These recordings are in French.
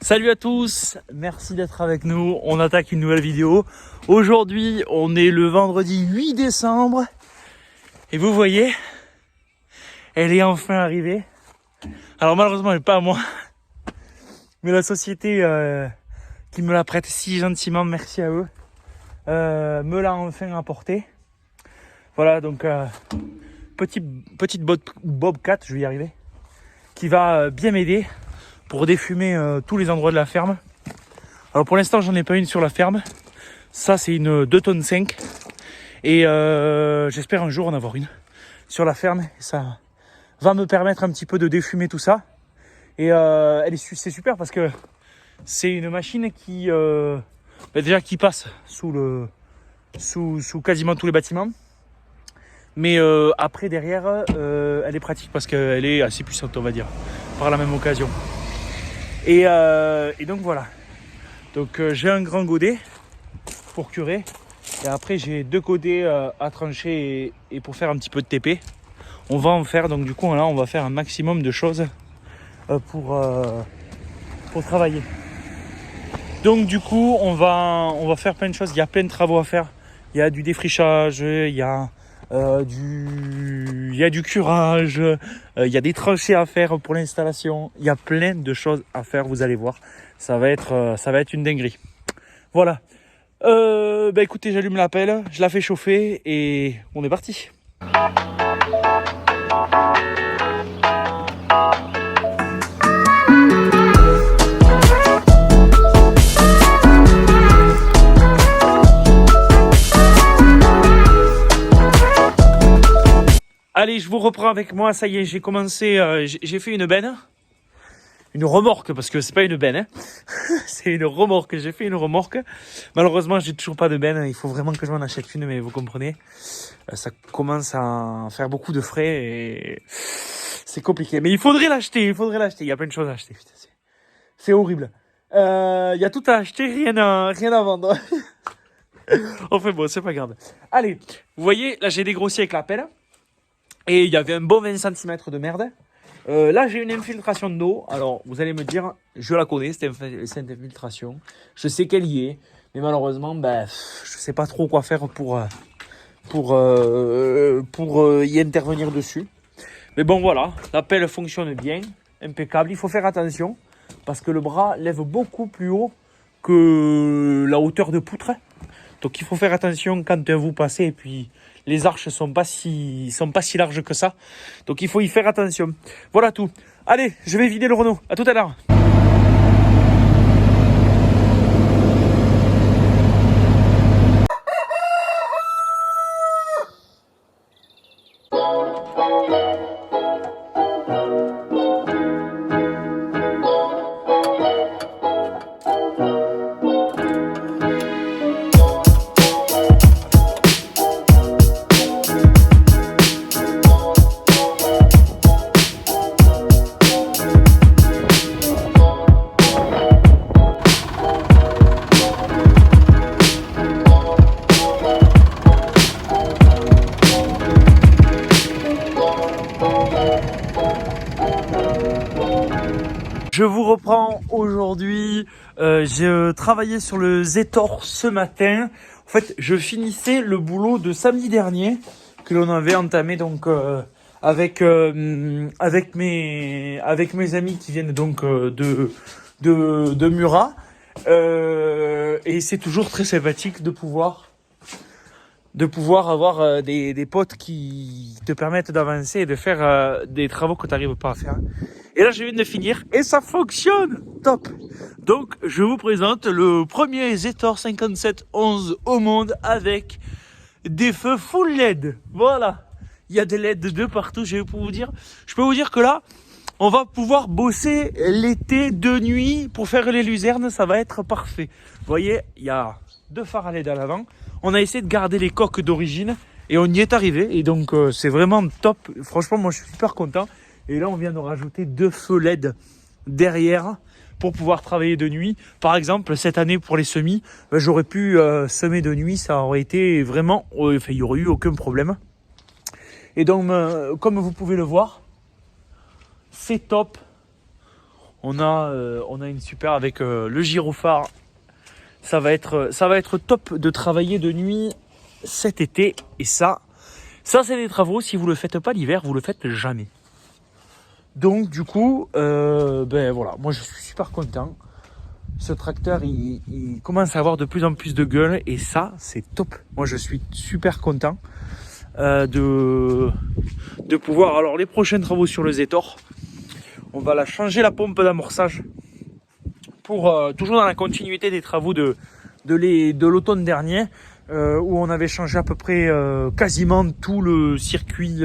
Salut à tous, merci d'être avec nous, on attaque une nouvelle vidéo. Aujourd'hui, on est le vendredi 8 décembre et vous voyez, elle est enfin arrivée. Alors malheureusement, elle n'est pas à moi, mais la société qui me la prête si gentiment, merci à eux, me l'a enfin apportée. Voilà, donc petite bobcat, je vais y arriver, qui va bien m'aider pour défumer tous les endroits de la ferme. Alors pour l'instant, j'en ai pas une sur la ferme. Ça, c'est une 2 tonnes 5. Et j'espère un jour en avoir une sur la ferme. Ça va me permettre un petit peu de défumer tout ça. Et c'est super parce que c'est une machine qui déjà qui passe sous quasiment tous les bâtiments. Mais après derrière, elle est pratique parce qu'elle est assez puissante, on va dire, par la même occasion. Et donc voilà. Donc j'ai un grand godet pour curer. Et après j'ai 2 godets à trancher et pour faire un petit peu de TP. On va en faire, donc du coup là on va faire un maximum de choses pour travailler. Donc du coup on va faire plein de choses. Il y a plein de travaux à faire. Il y a du défrichage, il y a du curage, il y a des tranchées à faire pour l'installation, il y a plein de choses à faire, vous allez voir, ça va être une dinguerie. Voilà, écoutez, j'allume la pelle, je la fais chauffer et on est parti. Allez, je vous reprends avec moi, ça y est, j'ai commencé, j'ai fait une benne, une remorque, parce que c'est pas une benne, hein. C'est une remorque, j'ai fait une remorque. Malheureusement, j'ai toujours pas de benne, il faut vraiment que je m'en achète une, mais vous comprenez, ça commence à faire beaucoup de frais et c'est compliqué. Mais il faudrait l'acheter, il y a plein de choses à acheter, putain, c'est horrible. Il y a tout à acheter, rien à vendre. Enfin bon, c'est pas grave. Allez, vous voyez, là j'ai dégrossi avec la pelle. Et il y avait un bon 20 cm de merde. Là, j'ai une infiltration d'eau. Alors, vous allez me dire, je la connais, cette infiltration. Je sais qu'elle y est. Mais malheureusement, je sais pas trop quoi faire pour y intervenir dessus. Mais bon, voilà. La pelle fonctionne bien. Impeccable. Il faut faire attention. Parce que le bras lève beaucoup plus haut que la hauteur de poutre. Donc, il faut faire attention quand vous passez. Et puis, les arches sont pas si larges que ça. Donc, il faut y faire attention. Voilà tout. Allez, je vais vider le Renault. À tout à l'heure. Je vous reprends aujourd'hui, j'ai travaillé sur le Zetor ce matin. En fait, je finissais le boulot de samedi dernier que l'on avait entamé donc avec mes amis qui viennent donc de Murat. Et c'est toujours très sympathique de pouvoir avoir des potes qui te permettent d'avancer et de faire des travaux que tu n'arrives pas à faire. Et là, je viens de finir et ça fonctionne top. Donc, je vous présente le premier Zetor 5711 au monde avec des feux full LED. Voilà, il y a des LED de partout. Je peux vous dire que là, on va pouvoir bosser l'été de nuit pour faire les luzernes. Ça va être parfait. Vous voyez, il y a 2 phares à LED à l'avant. On a essayé de garder les coques d'origine et on y est arrivé. Et donc, c'est vraiment top. Franchement, moi, je suis super content. Et là, on vient de rajouter 2 feux LED derrière pour pouvoir travailler de nuit. Par exemple, cette année, pour les semis, j'aurais pu semer de nuit. Ça aurait été vraiment... il n'y aurait eu aucun problème. Et donc, comme vous pouvez le voir, c'est top. On a une super avec le gyrophare. Ça va être top de travailler de nuit cet été. Et ça c'est des travaux, si vous le faites pas l'hiver, vous le faites jamais. Donc du coup, ben voilà, moi je suis super content. Ce tracteur, il commence à avoir de plus en plus de gueule et ça, c'est top. Moi je suis super content de pouvoir... Alors les prochains travaux sur le Zetor, on va changer la pompe d'amorçage pour toujours dans la continuité des travaux de l'automne dernier. Où on avait changé à peu près quasiment tout le circuit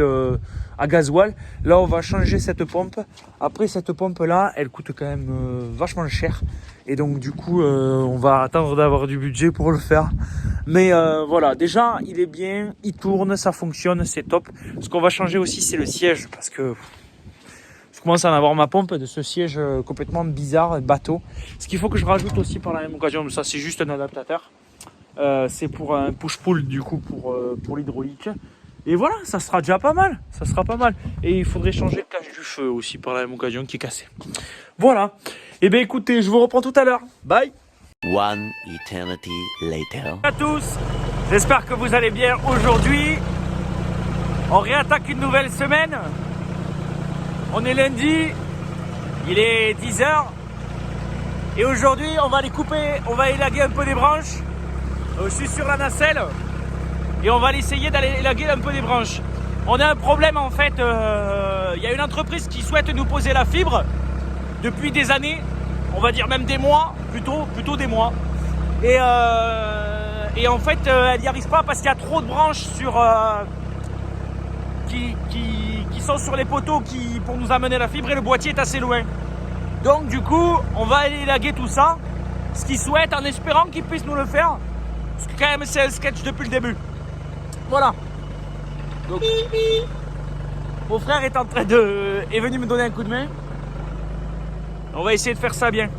à gasoil. Là on va changer cette pompe. Après cette pompe là elle coûte quand même vachement cher et donc du coup on va attendre d'avoir du budget pour le faire. Mais voilà, déjà il est bien, il tourne, ça fonctionne, c'est top. Ce qu'on va changer aussi c'est le siège parce que je commence à en avoir ma pompe de ce siège complètement bizarre, bateau. Ce qu'il faut que je rajoute aussi par la même occasion, ça c'est juste un adaptateur. C'est pour un push-pull du coup pour l'hydraulique. Et voilà, ça sera déjà pas mal. Ça sera pas mal. Et il faudrait changer le cache du feu aussi par la même occasion qui est cassé. Voilà. Et bien écoutez, je vous reprends tout à l'heure. Bye. One eternity later. À tous. J'espère que vous allez bien aujourd'hui. On réattaque une nouvelle semaine. On est lundi. Il est 10h. Et aujourd'hui, on va aller couper, on va élaguer un peu des branches. Je suis sur la nacelle et on va essayer d'aller élaguer un peu des branches. On a un problème en fait, il y a une entreprise qui souhaite nous poser la fibre depuis des années, on va dire même des mois, plutôt des mois. Et en fait, elle n'y arrive pas parce qu'il y a trop de branches qui sont sur les poteaux pour nous amener la fibre et le boîtier est assez loin. Donc du coup, on va aller élaguer tout ça, ce qu'ils souhaitent en espérant qu'ils puissent nous le faire. Parce que quand même c'est un sketch depuis le début. Voilà. Donc, mon frère est venu me donner un coup de main. On va essayer de faire ça bien.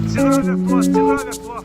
Tire-le vers toi, tire-le vers toi.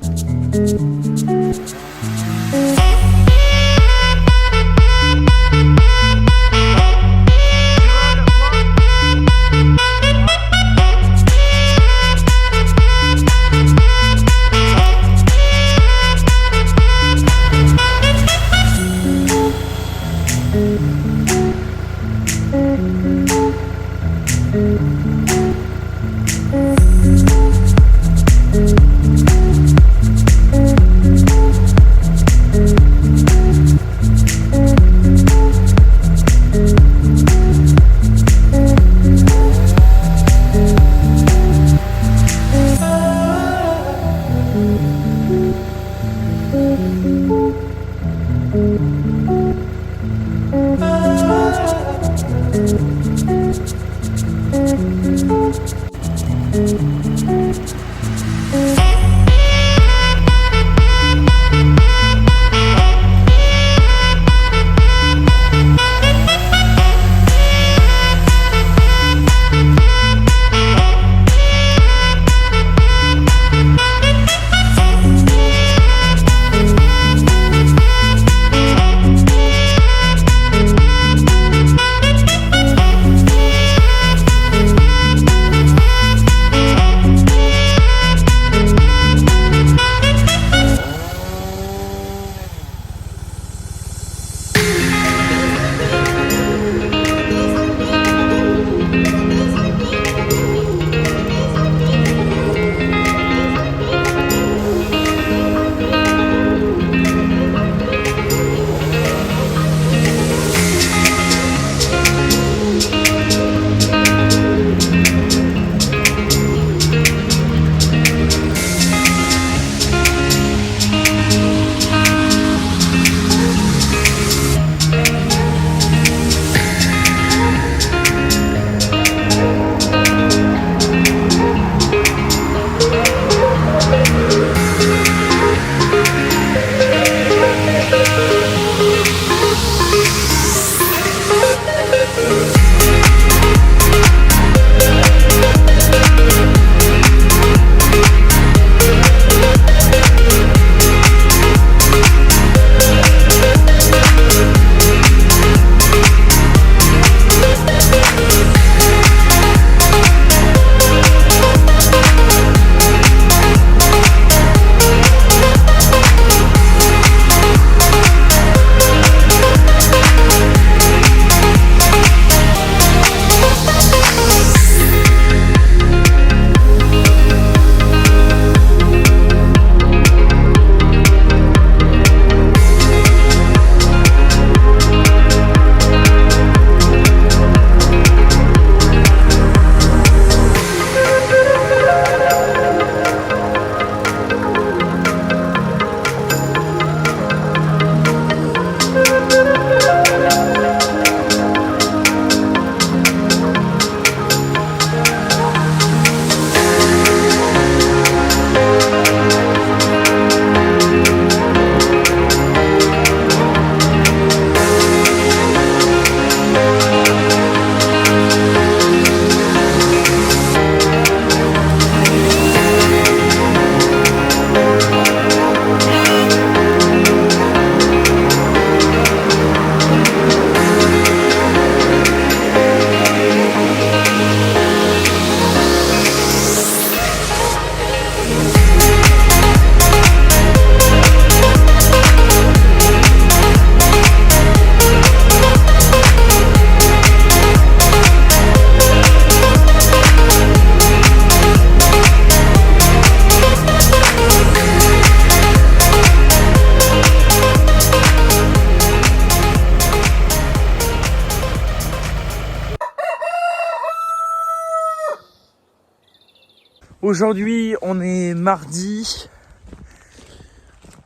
Aujourd'hui, on est mardi,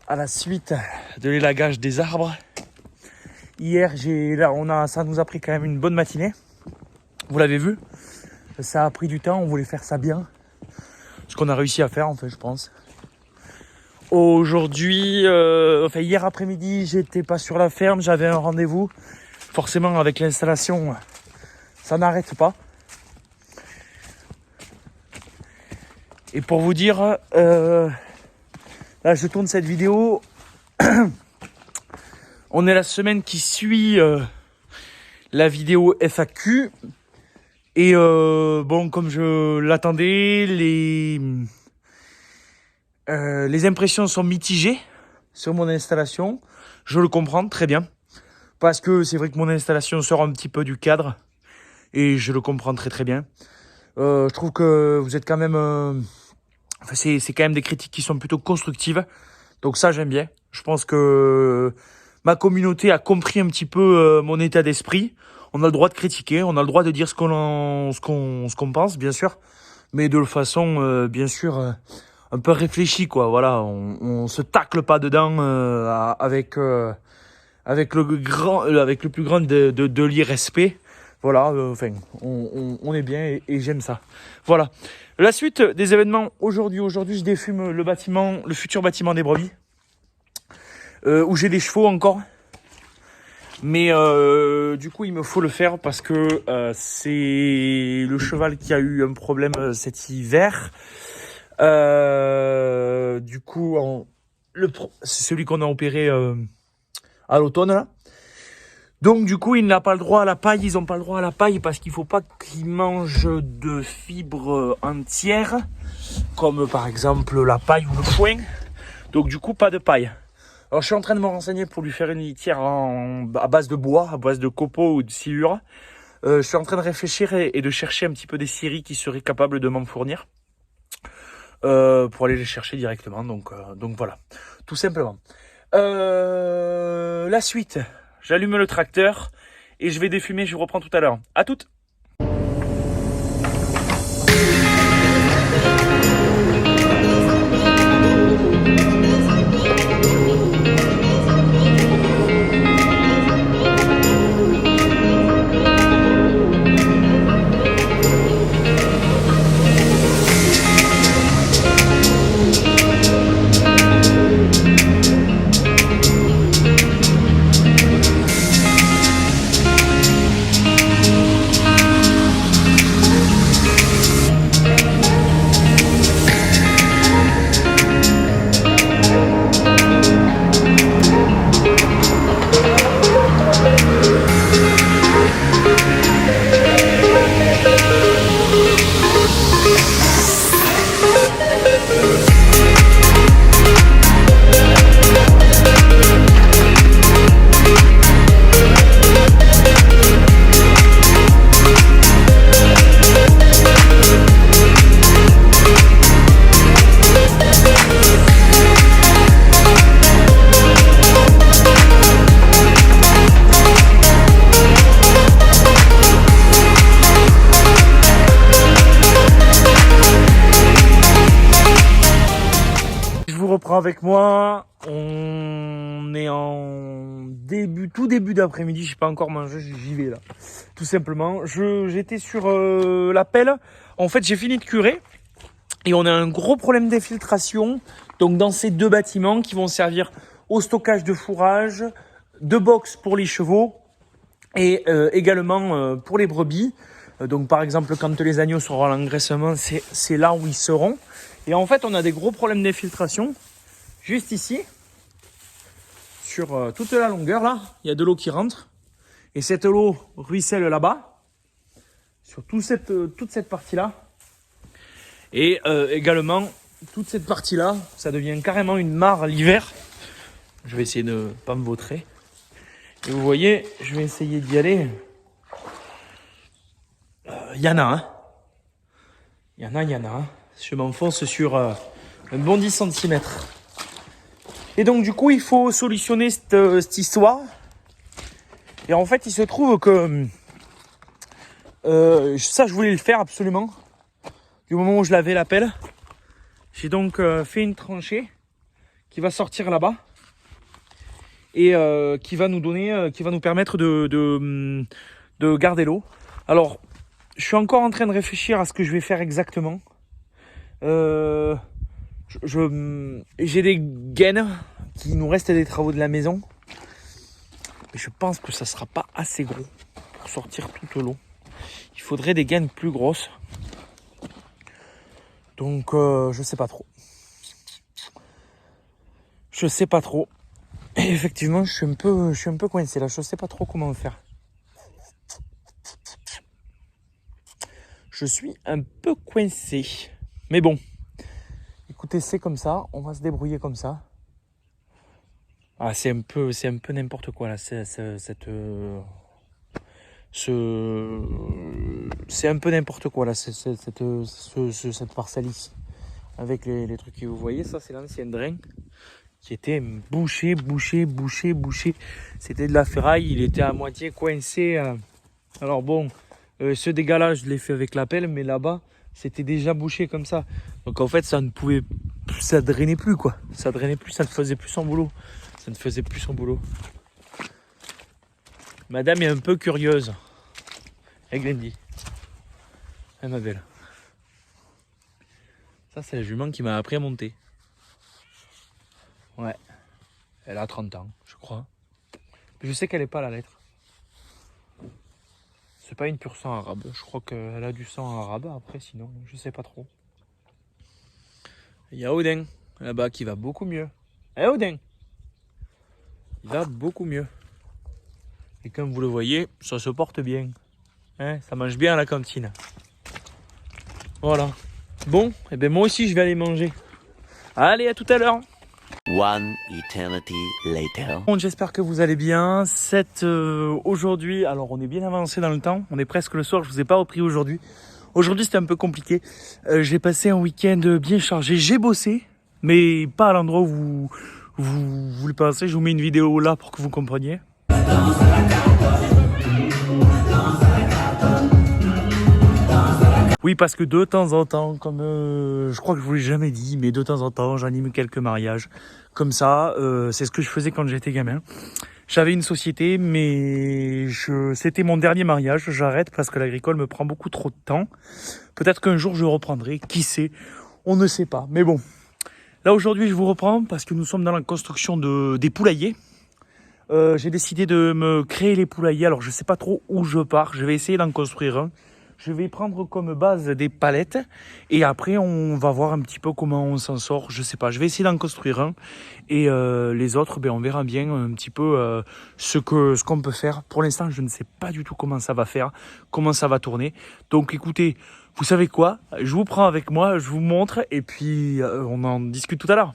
à la suite de l'élagage des arbres. Hier, ça nous a pris quand même une bonne matinée. Vous l'avez vu, ça a pris du temps, on voulait faire ça bien. Ce qu'on a réussi à faire, en fait, je pense. Aujourd'hui, hier après-midi, j'étais pas sur la ferme, j'avais un rendez-vous. Forcément, avec l'installation, ça n'arrête pas. Et pour vous dire, là, je tourne cette vidéo. On est la semaine qui suit la vidéo FAQ. Et bon, comme je l'attendais, les impressions sont mitigées sur mon installation. Je le comprends très bien. Parce que c'est vrai que mon installation sort un petit peu du cadre. Et je le comprends très très bien. Je trouve que vous êtes quand même... c'est quand même des critiques qui sont plutôt constructives. Donc ça, j'aime bien. Je pense que ma communauté a compris un petit peu mon état d'esprit. On a le droit de critiquer, on a le droit de dire ce qu'on pense, bien sûr. Mais de façon, bien sûr, un peu réfléchie, quoi. Voilà, on se tacle pas dedans avec le plus grand de l'irrespect. Voilà, on est bien et j'aime ça. Voilà. La suite des événements aujourd'hui, je défume le futur bâtiment des brebis, où j'ai des chevaux encore. Mais du coup, il me faut le faire parce que c'est le cheval qui a eu un problème cet hiver. Du coup, c'est celui qu'on a opéré à l'automne là. Donc du coup, il n'a pas le droit à la paille. Ils n'ont pas le droit à la paille parce qu'il ne faut pas qu'ils mangent de fibres entières, comme par exemple la paille ou le foin. Donc du coup, pas de paille. Alors je suis en train de me renseigner pour lui faire une litière à base de bois, à base de copeaux ou de sciure. Je suis en train de réfléchir et de chercher un petit peu des scieries qui seraient capables de m'en fournir. Pour aller les chercher directement. Donc voilà, tout simplement. La suite. J'allume le tracteur et je vais défumer, je vous reprends tout à l'heure. À toutes. Avec moi, on est en tout début d'après-midi, je n'ai pas encore mangé, j'y vais là, tout simplement. J'étais sur la pelle, en fait j'ai fini de curer et on a un gros problème d'infiltration, donc dans ces deux bâtiments qui vont servir au stockage de fourrage, de box pour les chevaux et également pour les brebis. Donc par exemple quand les agneaux seront à l'engraissement, c'est là où ils seront. Et en fait on a des gros problèmes d'infiltration. Juste ici, sur toute la longueur, là, il y a de l'eau qui rentre. Et cette eau ruisselle là-bas, sur toute cette partie-là. Et également, toute cette partie-là, ça devient carrément une mare l'hiver. Je vais essayer de ne pas me vautrer. Et vous voyez, je vais essayer d'y aller. Il y en a, hein. Il y en a. Je m'enfonce sur un bon 10 cm. Et donc du coup il faut solutionner cette histoire. Et en fait il se trouve que ça je voulais le faire absolument. Du moment où je lavais la pelle. J'ai donc fait une tranchée qui va sortir là-bas et qui va nous donner, qui va nous permettre de garder l'eau. Alors, je suis encore en train de réfléchir à ce que je vais faire exactement. J'ai des gaines qui nous restent des travaux de la maison. Mais je pense que ça sera pas assez gros pour sortir toute l'eau. Il faudrait des gaines plus grosses. Donc je sais pas trop. Je sais pas trop. Et effectivement, je suis un peu coincé là. Je sais pas trop comment faire. Je suis un peu coincé. Mais bon. Écoutez, c'est comme ça. On va se débrouiller comme ça. Ah, c'est un peu n'importe quoi là. C'est un peu n'importe quoi là. Cette parcelle ici. Avec les trucs que vous voyez, ça c'est l'ancien drain qui était bouché. C'était de la ferraille, il était à moitié coincé. Alors bon, ce dégât-là, je l'ai fait avec la pelle, mais là-bas, c'était déjà bouché comme ça. Donc en fait, ça ne pouvait plus, ça drainait plus quoi. Ça drainait plus, ça ne faisait plus son boulot. Ça ne faisait plus son boulot. Madame est un peu curieuse. Et Glendy. Elle ma belle. Ça, c'est la jument qui m'a appris à monter. Ouais. Elle a 30 ans, je crois. Je sais qu'elle n'est pas à la lettre. C'est pas une pure sang arabe. Je crois qu'elle a du sang arabe après, sinon, je sais pas trop. Il y a Odin, là-bas, qui va beaucoup mieux. Eh Odin! Il va beaucoup mieux. Et comme vous le voyez, ça se porte bien. Hein, ça mange bien à la cantine. Voilà. Bon, et ben moi aussi, je vais aller manger. Allez, à tout à l'heure! One eternity later. Bon, j'espère que vous allez bien. Aujourd'hui, alors on est bien avancé dans le temps. On est presque le soir, je vous ai pas repris aujourd'hui. Aujourd'hui, c'était un peu compliqué. J'ai passé un week-end bien chargé. J'ai bossé, mais pas à l'endroit où vous le pensez. Je vous mets une vidéo là pour que vous compreniez. Oui, parce que de temps en temps, comme je crois que je vous l'ai jamais dit, mais de temps en temps, j'anime quelques mariages. Comme ça, c'est ce que je faisais quand j'étais gamin. J'avais une société, mais c'était mon dernier mariage. J'arrête parce que l'agricole me prend beaucoup trop de temps. Peut-être qu'un jour je reprendrai, qui sait, on ne sait pas. Mais bon, là aujourd'hui je vous reprends parce que nous sommes dans la construction des poulaillers. J'ai décidé de me créer les poulaillers, alors je ne sais pas trop où je pars. Je vais essayer d'en construire un. Je vais prendre comme base des palettes et après on va voir un petit peu comment on s'en sort. Je sais pas, je vais essayer d'en construire un et les autres, ben on verra bien un petit peu ce qu'on peut faire. Pour l'instant, je ne sais pas du tout comment ça va faire, comment ça va tourner. Donc écoutez, vous savez quoi? Je vous prends avec moi, je vous montre et puis on en discute tout à l'heure.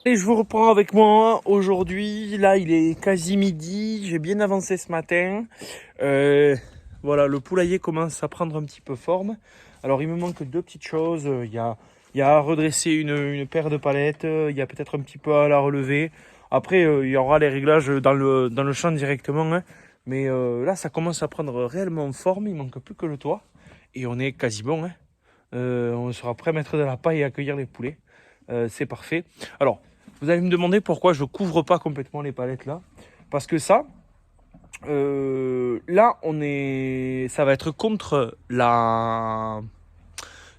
Et je vous reprends avec moi aujourd'hui. Là, il est quasi midi. J'ai bien avancé ce matin. Voilà, le poulailler commence à prendre un petit peu forme. Alors, il me manque deux petites choses. Il y a à redresser une paire de palettes. Il y a peut-être un petit peu à la relever. Après, il y aura les réglages dans le champ directement. Hein. Mais là, ça commence à prendre réellement forme. Il manque plus que le toit. Et on est quasi bon. Hein. On sera prêt à mettre de la paille et accueillir les poulets. C'est parfait. Alors, vous allez me demander pourquoi je couvre pas complètement les palettes là. Parce que ça, là, ça va être contre la...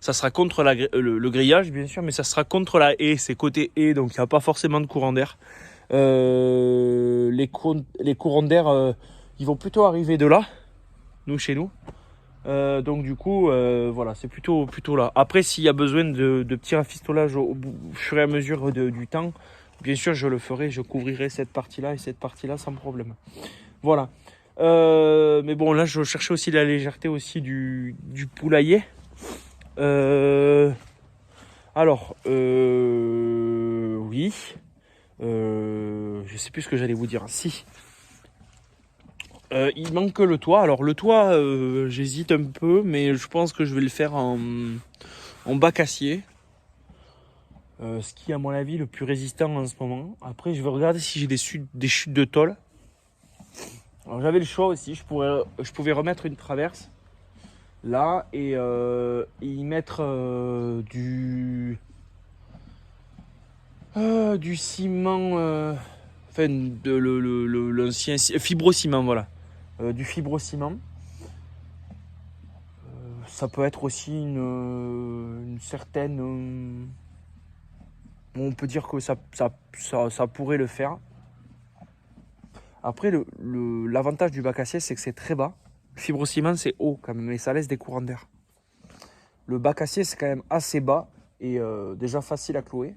Ça sera contre le grillage, bien sûr, mais ça sera contre la haie. C'est côté haie, donc il n'y a pas forcément de courant d'air. Les courants d'air, ils vont plutôt arriver de là, chez nous. Donc du coup, voilà, c'est plutôt là. Après, s'il y a besoin de petits rafistolages au fur et à mesure du temps, bien sûr, je le ferai. Je couvrirai cette partie-là et cette partie-là sans problème. Voilà. Mais bon, là, je cherchais aussi la légèreté aussi du poulailler. Alors, oui. Je sais plus ce que j'allais vous dire. Si. Il manque que le toit. Alors le toit, j'hésite un peu, mais je pense que je vais le faire en bac acier. Ce qui est à mon avis le plus résistant en ce moment. Après, je vais regarder si j'ai des chutes de tôle. Alors j'avais le choix aussi. Je pouvais remettre une traverse là et y mettre du ciment. Enfin, l'ancien fibrociment, voilà. Du fibrociment. Ça peut être aussi une certaine... on peut dire que ça pourrait le faire. Après, l'avantage du bac acier, c'est que c'est très bas. Le fibrociment, c'est haut quand même, mais ça laisse des courants d'air. Le bac acier, c'est quand même assez bas et déjà facile à clouer.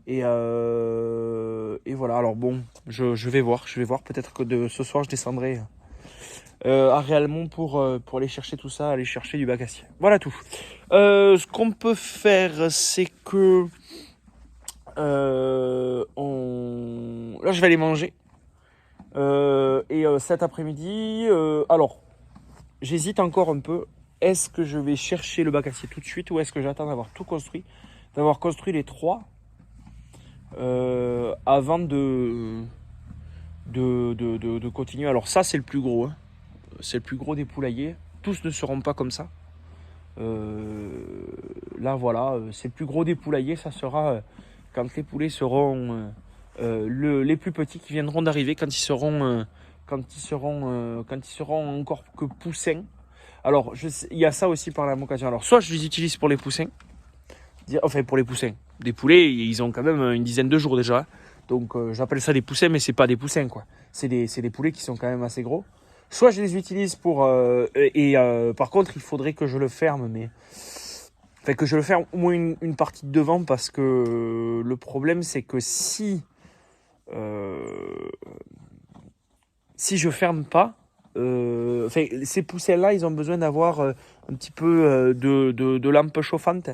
Et voilà, alors bon, je vais voir. Peut-être que ce soir, je descendrai à Réalmont pour aller chercher tout ça, aller chercher du bac acier. Voilà tout. Ce qu'on peut faire, c'est que là, je vais aller manger. Et cet après-midi, alors, j'hésite encore un peu. Est-ce que je vais chercher le bac acier tout de suite ou est-ce que j'attends d'avoir tout construit, d'avoir construit les 3 avant de continuer. Alors ça, c'est le plus gros. Hein. C'est le plus gros des poulaillers. Tous ne seront pas comme ça. Là, voilà, c'est le plus gros des poulaillers. Ça sera quand les poulets seront les plus petits qui viendront d'arriver, quand ils seront encore que poussins. Alors, il y a ça aussi par la même occasion. Alors, soit je les utilise pour les poussins, enfin pour les poussins. Des poulets, ils ont quand même une dizaine de jours déjà. Donc, j'appelle ça des poussins, mais c'est pas des poussins, quoi. C'est des poulets qui sont quand même assez gros. Soit je les utilise pour... par contre, il faudrait que je le ferme, mais... Enfin, que je le ferme au moins une partie de devant, parce que le problème, c'est que si je ferme pas, enfin, ces poussins-là, ils ont besoin d'avoir un petit peu de lampe chauffante.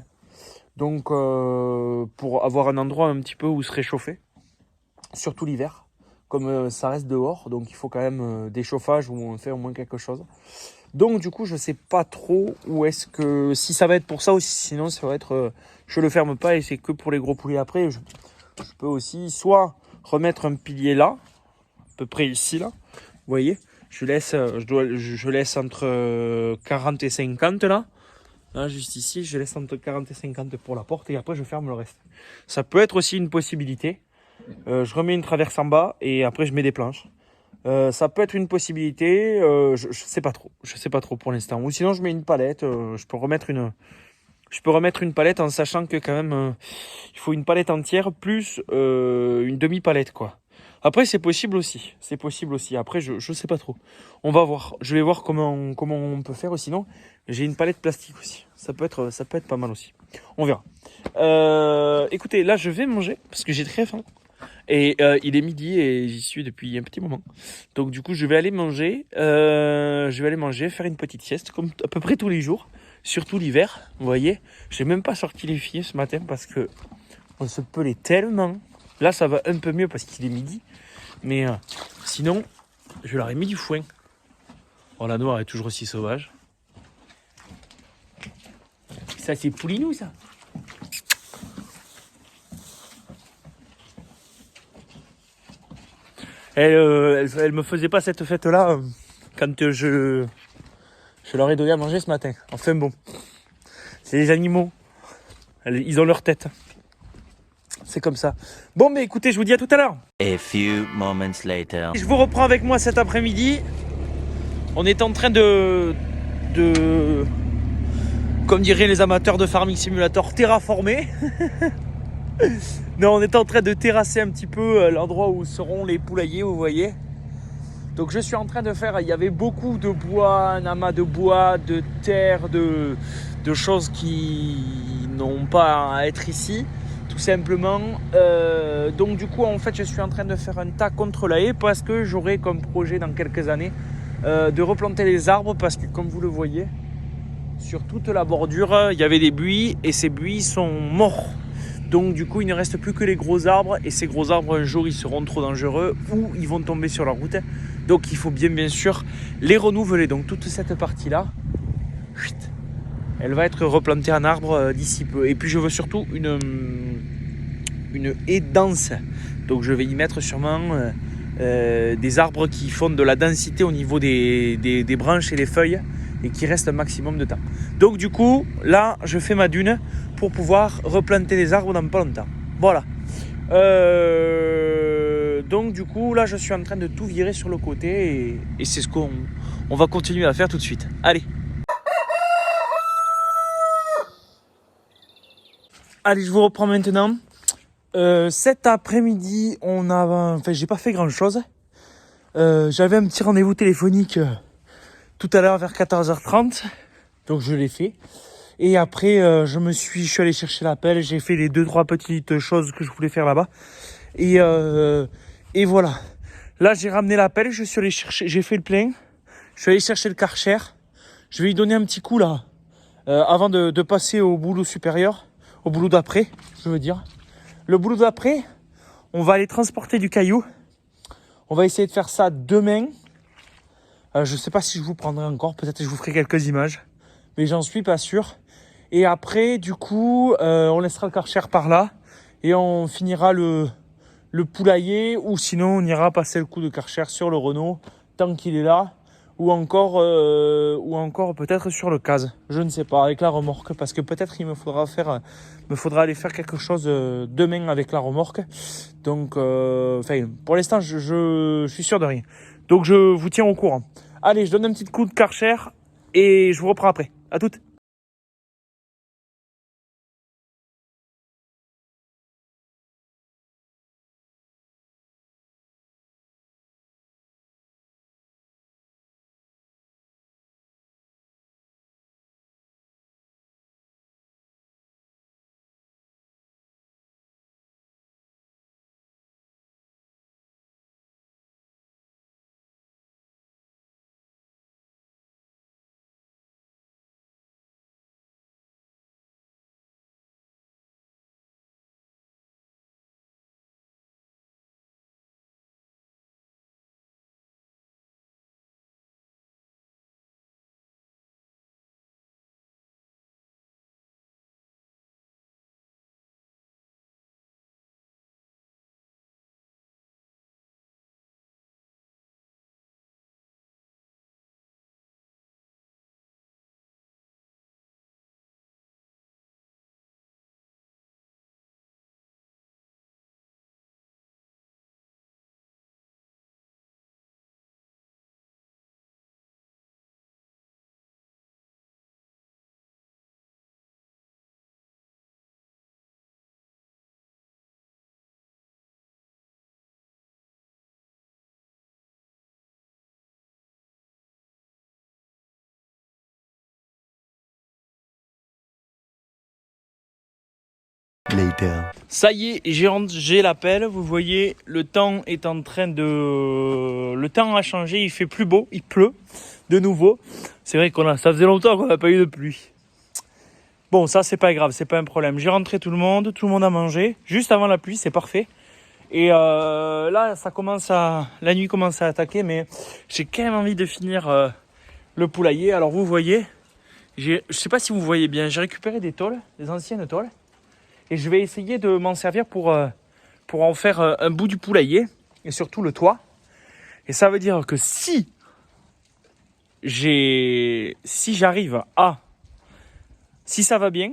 Donc, pour avoir un endroit un petit peu où se réchauffer, surtout l'hiver. Comme ça reste dehors, donc il faut quand même des chauffages où on fait au moins quelque chose. Donc du coup, je sais pas trop où est-ce que... Si ça va être pour ça ou sinon ça va être... je le ferme pas et c'est que pour les gros poulets après. Je peux aussi soit remettre un pilier là, à peu près ici là. Vous voyez, je laisse entre 40 et 50 là. Là, juste ici, je laisse entre 40 et 50 pour la porte et après je ferme le reste. Ça peut être aussi une possibilité. Je remets une traverse en bas et après je mets des planches. Ça peut être une possibilité, je sais pas trop. Je sais pas trop pour l'instant. Ou sinon je mets une palette, je peux remettre une palette en sachant que quand même il faut une palette entière plus une demi-palette quoi. Après c'est possible aussi. Après je sais pas trop. On va voir. Je vais voir comment on peut faire. Ou sinon j'ai une palette plastique aussi. Ça peut être pas mal aussi. On verra. Écoutez, là je vais manger parce que j'ai très faim. Et il est midi et j'y suis depuis un petit moment. Donc du coup, je vais aller manger, faire une petite sieste, comme à peu près tous les jours, surtout l'hiver. Vous voyez, j'ai même pas sorti les filles ce matin parce que on se pelait tellement Là, ça va un peu mieux parce qu'il est midi. Mais sinon, je leur ai mis du foin. Oh, la noire est toujours aussi sauvage. Ça, c'est Poulinou, ça. Elle me faisait pas cette fête-là quand je leur ai donné à manger ce matin. Enfin bon, c'est les animaux. Ils ont leur tête. C'est comme ça. Bon, mais écoutez, je vous dis à tout à l'heure. A few moments later. Je vous reprends avec moi cet après-midi. On est en train de comme diraient les amateurs de Farming Simulator, terraformer. Non, on est en train de terrasser un petit peu l'endroit où seront les poulaillers, vous voyez. Donc je suis en train de faire, il y avait beaucoup de bois, un amas de bois, de terre, de choses qui n'ont pas à être ici, tout simplement. Donc du coup, en fait, je suis en train de faire un tas contre la haie parce que j'aurai comme projet dans quelques années de replanter les arbres parce que comme vous le voyez, sur toute la bordure, il y avait des buis et ces buis sont morts. Donc du coup, il ne reste plus que les gros arbres et ces gros arbres, un jour, ils seront trop dangereux ou ils vont tomber sur la route. Donc il faut bien sûr les renouveler. Donc toute cette partie-là, elle va être replantée en arbre d'ici peu. Et puis je veux surtout une haie dense. Donc je vais y mettre sûrement des arbres qui font de la densité au niveau des branches et des feuilles et qui restent un maximum de temps. Donc du coup, là, je fais ma dune pour pouvoir replanter les arbres dans pas longtemps. Voilà. Donc du coup, là, je suis en train de tout virer sur le côté et c'est ce qu'on va continuer à faire tout de suite. Allez. Allez, je vous reprends maintenant. Cet après-midi, j'ai pas fait grand-chose. J'avais un petit rendez-vous téléphonique tout à l'heure vers 14h30, donc je l'ai fait. Et après, je suis allé chercher l'appel, j'ai fait les 2-3 petites choses que je voulais faire là-bas. Et voilà. Là, j'ai ramené l'appel, je suis allé chercher, j'ai fait le plein. Je suis allé chercher le Karcher. Je vais lui donner un petit coup là, avant de passer au boulot supérieur, au boulot d'après, je veux dire. Le boulot d'après, on va aller transporter du caillou. On va essayer de faire ça demain. Je ne sais pas si je vous prendrai encore, peut-être que je vous ferai quelques images, mais j'en suis pas sûr. Et après, du coup, on laissera le Karcher par là et on finira le poulailler, ou sinon on ira passer le coup de Karcher sur le Renault tant qu'il est là, ou encore peut-être sur le CAS, je ne sais pas, avec la remorque, parce que peut-être il me faudra aller faire quelque chose demain avec la remorque. Donc, pour l'instant, je suis sûr de rien. Donc je vous tiens au courant. Allez, je donne un petit coup de Karcher et je vous reprends après. À toutes. Later. Ça y est, j'ai l'appel. Vous voyez, le temps a changé, il fait plus beau, il pleut de nouveau. C'est vrai ça faisait longtemps qu'on n'a pas eu de pluie. Bon, ça c'est pas grave, c'est pas un problème. J'ai rentré tout le monde a mangé. Juste avant la pluie, c'est parfait. Et là, la nuit commence à attaquer, mais j'ai quand même envie de finir le poulailler. Alors vous voyez, je sais pas si vous voyez bien, j'ai récupéré des tôles, des anciennes tôles, et je vais essayer de m'en servir pour en faire un bout du poulailler, et surtout le toit. Et ça veut dire que si j'arrive si ça va bien,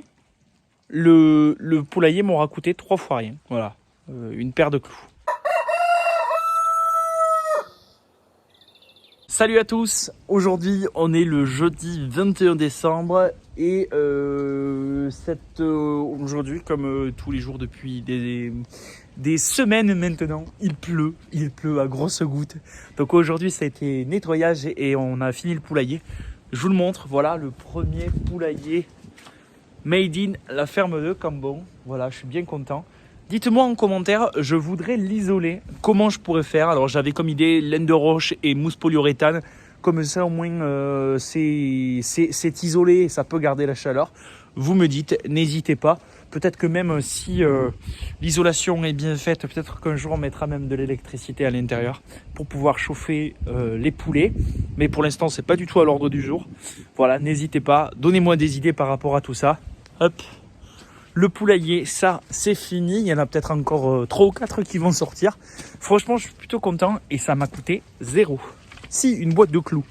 le poulailler m'aura coûté 3 fois rien. Voilà, une paire de clous. Salut à tous, aujourd'hui on est le jeudi 21 décembre et aujourd'hui comme tous les jours depuis des semaines maintenant, il pleut à grosses gouttes. Donc aujourd'hui ça a été nettoyage et on a fini le poulailler. Je vous le montre, voilà le premier poulailler made in la ferme de Cambon. Voilà, je suis bien content. Dites-moi en commentaire, je voudrais l'isoler. Comment je pourrais faire? Alors j'avais comme idée laine de roche et mousse polyuréthane. Comme ça au moins c'est isolé et ça peut garder la chaleur. Vous me dites, n'hésitez pas. Peut-être que même si l'isolation est bien faite, peut-être qu'un jour on mettra même de l'électricité à l'intérieur pour pouvoir chauffer les poulets. Mais pour l'instant c'est pas du tout à l'ordre du jour. Voilà, n'hésitez pas, donnez-moi des idées par rapport à tout ça. Hop. Le poulailler, ça, c'est fini. Il y en a peut-être encore 3 ou 4 qui vont sortir. Franchement, je suis plutôt content et ça m'a coûté 0. Si, une boîte de clous.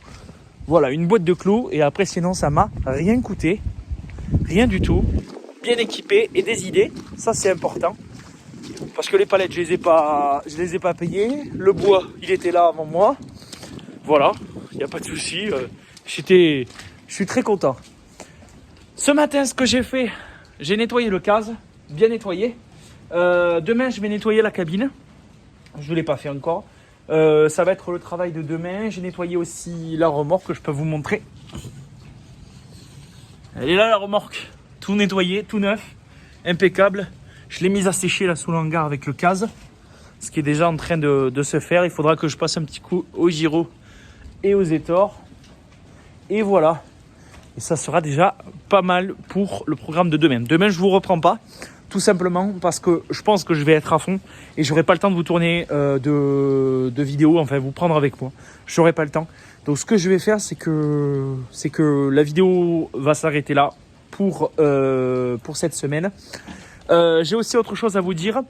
Voilà, une boîte de clous. Et après, sinon, ça m'a rien coûté. Rien du tout. Bien équipé et des idées. Ça, c'est important. Parce que les palettes, je les ai pas payées. Le bois, il était là avant moi. Voilà, il n'y a pas de souci. Je suis très content. Ce matin, ce que j'ai fait... J'ai nettoyé le case, bien nettoyé. Demain, je vais nettoyer la cabine. Je ne l'ai pas fait encore. Ça va être le travail de demain. J'ai nettoyé aussi la remorque que je peux vous montrer. Elle est là, la remorque. Tout nettoyé, tout neuf, impeccable. Je l'ai mise à sécher là sous l'hangar avec le case. Ce qui est déjà en train de se faire. Il faudra que je passe un petit coup au gyro et aux étors. Et voilà. Et ça sera déjà pas mal pour le programme de demain. Demain, je ne vous reprends pas, tout simplement parce que je pense que je vais être à fond et je n'aurai pas le temps de vous tourner de vidéos, enfin vous prendre avec moi. Je n'aurai pas le temps. Donc ce que je vais faire, c'est que la vidéo va s'arrêter là pour cette semaine. J'ai aussi autre chose à vous dire.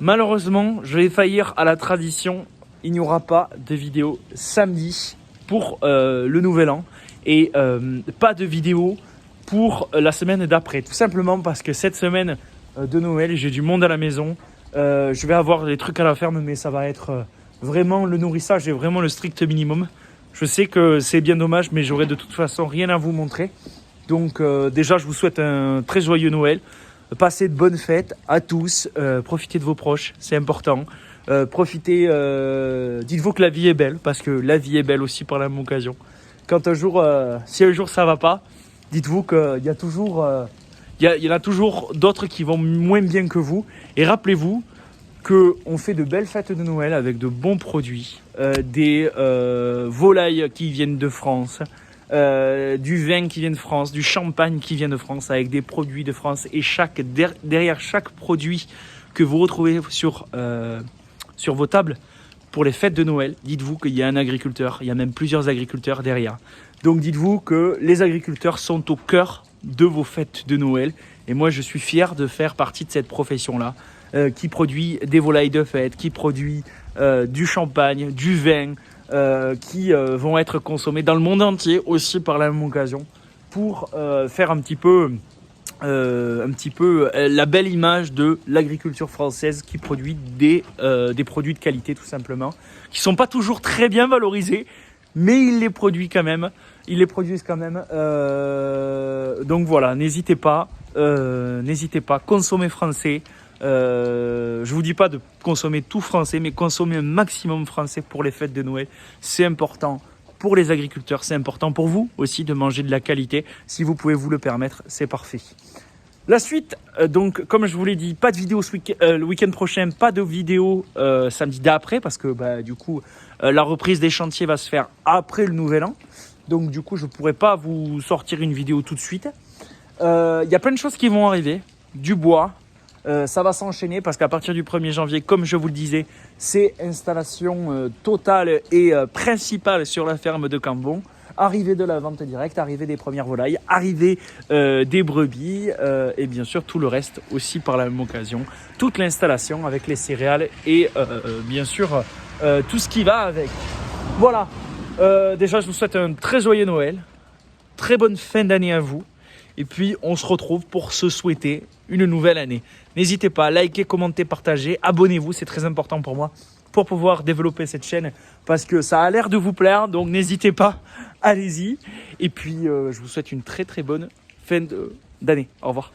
Malheureusement, je vais faillir à la tradition. Il n'y aura pas de vidéo samedi pour le nouvel an. Et pas de vidéo pour la semaine d'après. Tout simplement parce que cette semaine de Noël, j'ai du monde à la maison. Je vais avoir des trucs à la ferme, mais ça va être vraiment le nourrissage et vraiment le strict minimum. Je sais que c'est bien dommage, mais j'aurai de toute façon rien à vous montrer. Donc déjà, je vous souhaite un très joyeux Noël. Passez de bonnes fêtes à tous. Profitez de vos proches, c'est important. Profitez, dites-vous que la vie est belle, parce que la vie est belle aussi par la même occasion. Quand si un jour ça va pas, dites-vous qu'il y a toujours, il y en a toujours d'autres qui vont moins bien que vous. Et rappelez-vous qu'on fait de belles fêtes de Noël avec de bons produits, des volailles qui viennent de France, du vin qui vient de France, du champagne qui vient de France, avec des produits de France. Et derrière chaque produit que vous retrouvez sur vos tables, pour les fêtes de Noël, dites-vous qu'il y a un agriculteur, il y a même plusieurs agriculteurs derrière. Donc dites-vous que les agriculteurs sont au cœur de vos fêtes de Noël. Et moi, je suis fier de faire partie de cette profession-là, qui produit des volailles de fête, qui produit du champagne, du vin, qui vont être consommés dans le monde entier aussi par la même occasion, pour faire un petit peu la belle image de l'agriculture française qui produit des produits de qualité tout simplement, qui sont pas toujours très bien valorisés, mais ils les produisent quand même. Donc voilà, n'hésitez pas, consommez français. Je vous dis pas de consommer tout français, mais consommer un maximum français pour les fêtes de Noël, c'est important. Pour les agriculteurs, c'est important pour vous aussi de manger de la qualité. Si vous pouvez vous le permettre, c'est parfait. La suite, donc comme je vous l'ai dit, pas de vidéo le week-end prochain, pas de vidéo samedi d'après, parce que du coup, la reprise des chantiers va se faire après le nouvel an. Donc du coup, je ne pourrai pas vous sortir une vidéo tout de suite. Il y a plein de choses qui vont arriver. Du bois, Ça va s'enchaîner parce qu'à partir du 1er janvier, comme je vous le disais, c'est installation totale et principale sur la ferme de Cambon. Arrivée de la vente directe, arrivée des premières volailles, arrivée des brebis et bien sûr tout le reste aussi par la même occasion. Toute l'installation avec les céréales et bien sûr tout ce qui va avec. Voilà, déjà je vous souhaite un très joyeux Noël, très bonne fin d'année à vous. Et puis on se retrouve pour se souhaiter une nouvelle année. N'hésitez pas à liker, commenter, partager, abonnez-vous, c'est très important pour moi pour pouvoir développer cette chaîne parce que ça a l'air de vous plaire, donc n'hésitez pas, allez-y. Et puis je vous souhaite une très très bonne fin d'année. Au revoir.